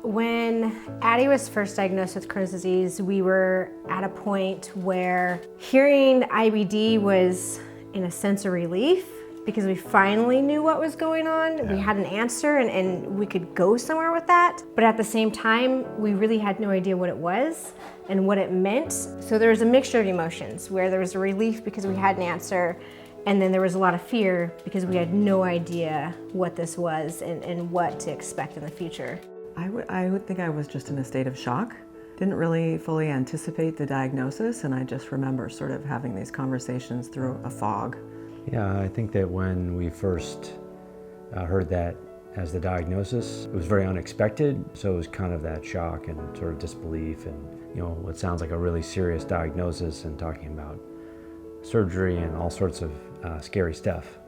When Addie was first diagnosed with Crohn's disease, we were at a point where hearing IBD was, in a sense, a relief because we finally knew what was going on. Yeah. We had an answer and we could go somewhere with that. But at the same time, we really had no idea what it was and what it meant. So there was a mixture of emotions where there was a relief because we had an answer, and then there was a lot of fear because we had no idea what this was and what to expect in the future. I would think I was just in a state of shock. Didn't really fully anticipate the diagnosis, and I just remember sort of having these conversations through a fog. Yeah, I think that when we first heard that as the diagnosis, it was very unexpected, so it was kind of that shock and sort of disbelief and, you know, what sounds like a really serious diagnosis and talking about surgery and all sorts of scary stuff.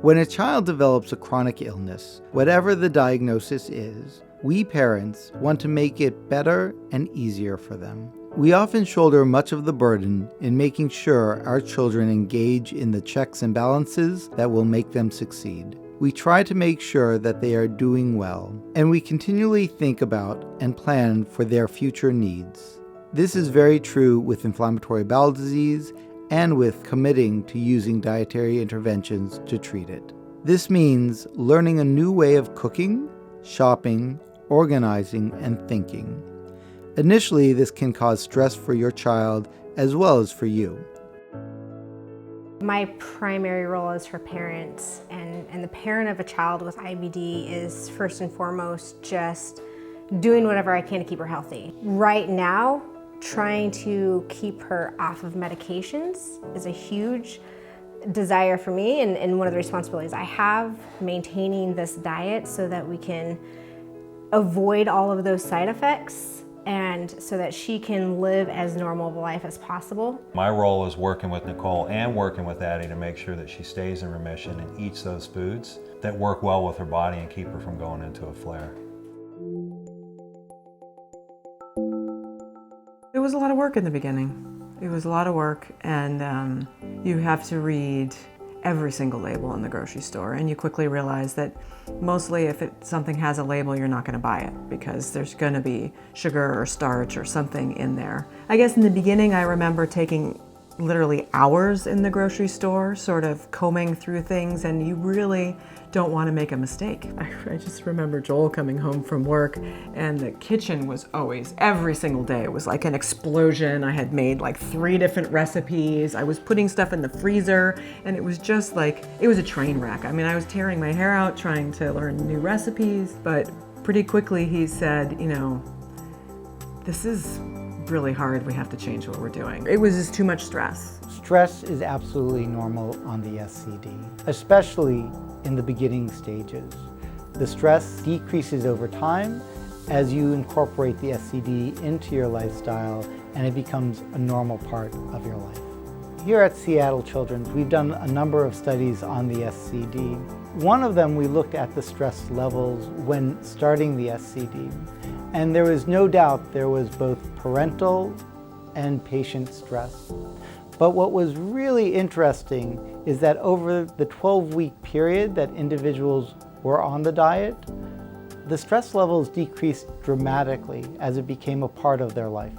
When a child develops a chronic illness, whatever the diagnosis is, we parents want to make it better and easier for them. We often shoulder much of the burden in making sure our children engage in the checks and balances that will make them succeed. We try to make sure that they are doing well, and we continually think about and plan for their future needs. This is very true with inflammatory bowel disease and with committing to using dietary interventions to treat it. This means learning a new way of cooking, shopping, organizing, and thinking. Initially, this can cause stress for your child as well as for you. My primary role is her parent, and the parent of a child with IBD is first and foremost just doing whatever I can to keep her healthy. Right now, trying to keep her off of medications is a huge desire for me and one of the responsibilities I have, maintaining this diet so that we can avoid all of those side effects and so that she can live as normal of a life as possible. My role is working with Nicole and working with Addie to make sure that she stays in remission and eats those foods that work well with her body and keep her from going into a flare. It was a lot of work in the beginning. It was a lot of work, and you have to read every single label in the grocery store, and you quickly realize that mostly if something has a label, you're not going to buy it because there's going to be sugar or starch or something in there. I guess in the beginning I remember taking literally hours in the grocery store, sort of combing through things, and you really don't want to make a mistake. I just remember Joel coming home from work, and the kitchen was always, every single day, it was like an explosion. I had made like 3 different recipes. I was putting stuff in the freezer, and it was just like, it was a train wreck. I mean, I was tearing my hair out trying to learn new recipes, but pretty quickly he said, you know, this is really hard. We have to change what we're doing. It was just too much stress. Stress is absolutely normal on the SCD, especially in the beginning stages. The stress decreases over time as you incorporate the SCD into your lifestyle and it becomes a normal part of your life. Here at Seattle Children's, we've done a number of studies on the SCD. One of them, we looked at the stress levels when starting the SCD. And there was no doubt there was both parental and patient stress. But what was really interesting is that over the 12-week period that individuals were on the diet, the stress levels decreased dramatically as it became a part of their life.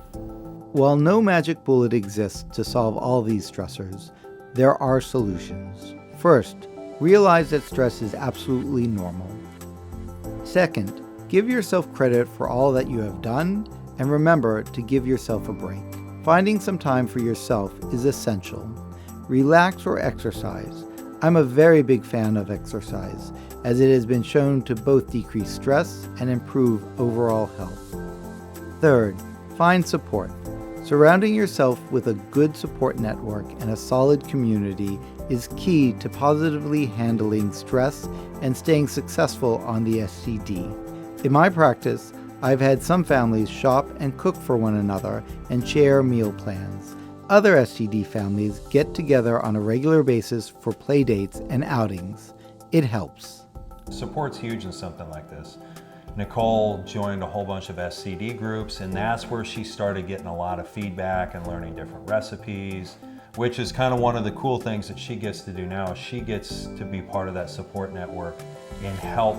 While no magic bullet exists to solve all these stressors, there are solutions. First, realize that stress is absolutely normal. Second, give yourself credit for all that you have done, and remember to give yourself a break. Finding some time for yourself is essential. Relax or exercise. I'm a very big fan of exercise, as it has been shown to both decrease stress and improve overall health. Third, find support. Surrounding yourself with a good support network and a solid community is key to positively handling stress and staying successful on the SCD. In my practice, I've had some families shop and cook for one another and share meal plans. Other SCD families get together on a regular basis for play dates and outings. It helps. Support's huge in something like this. Nicole joined a whole bunch of SCD groups, and that's where she started getting a lot of feedback and learning different recipes, which is kind of one of the cool things that she gets to do now. She gets to be part of that support network and help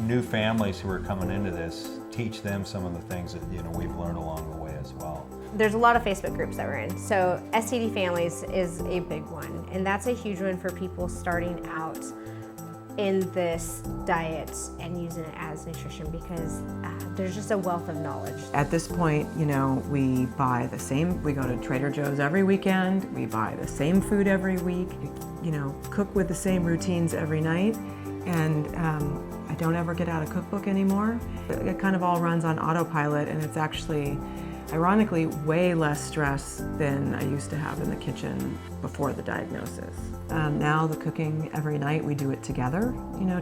new families who are coming into this, teach them some of the things that, we've learned along the way as well. There's a lot of Facebook groups that we're in. So SCD Families is a big one, and that's a huge one for people starting out in this diet and using it as nutrition, because there's just a wealth of knowledge. At this point, we buy the same, we go to Trader Joe's every weekend, we buy the same food every week, cook with the same routines every night, and I don't ever get out a cookbook anymore. It kind of all runs on autopilot, and it's actually, ironically, way less stress than I used to have in the kitchen before the diagnosis. Now the cooking every night, we do it together.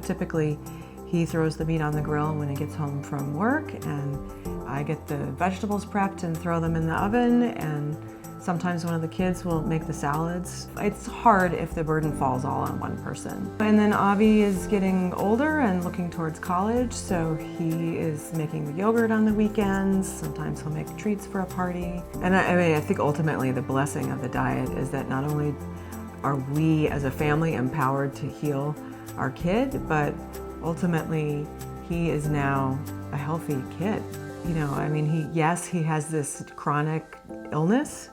Typically he throws the meat on the grill when he gets home from work, and I get the vegetables prepped and throw them in the oven, and sometimes one of the kids will make the salads. It's hard if the burden falls all on one person. And then Avi is getting older and looking towards college, so he is making the yogurt on the weekends. Sometimes he'll make treats for a party. And I think ultimately the blessing of the diet is that not only are we as a family empowered to heal our kid, but ultimately he is now a healthy kid. He has this chronic illness.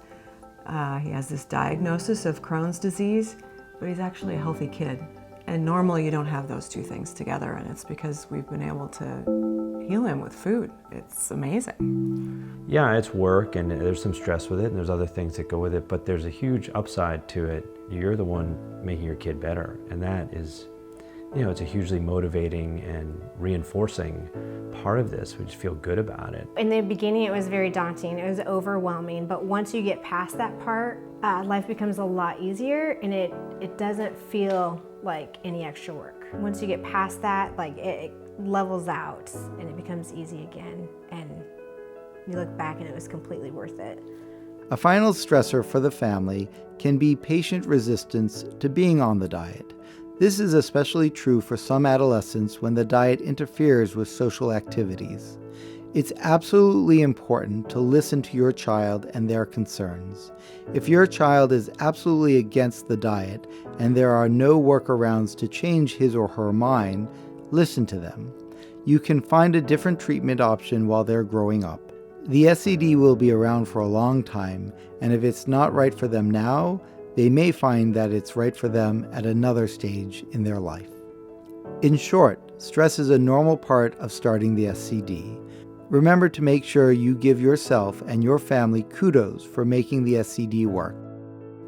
He has this diagnosis of Crohn's disease, but he's actually a healthy kid. And normally you don't have those two things together, and it's because we've been able to heal him with food. It's amazing. Yeah, it's work, and there's some stress with it, and there's other things that go with it, but there's a huge upside to it. You're the one making your kid better, and that is, it's a hugely motivating and reinforcing part of this. We just feel good about it. In the beginning, it was very daunting. It was overwhelming, but once you get past that part, life becomes a lot easier, and it doesn't feel like any extra work. Once you get past that, it levels out, and it becomes easy again, and you look back and it was completely worth it. A final stressor for the family can be patient resistance to being on the diet. This is especially true for some adolescents when the diet interferes with social activities. It's absolutely important to listen to your child and their concerns. If your child is absolutely against the diet and there are no workarounds to change his or her mind, listen to them. You can find a different treatment option while they're growing up. The SCD will be around for a long time, and if it's not right for them now, they may find that it's right for them at another stage in their life. In short, stress is a normal part of starting the SCD. Remember to make sure you give yourself and your family kudos for making the SCD work.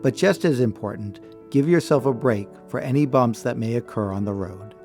But just as important, give yourself a break for any bumps that may occur on the road.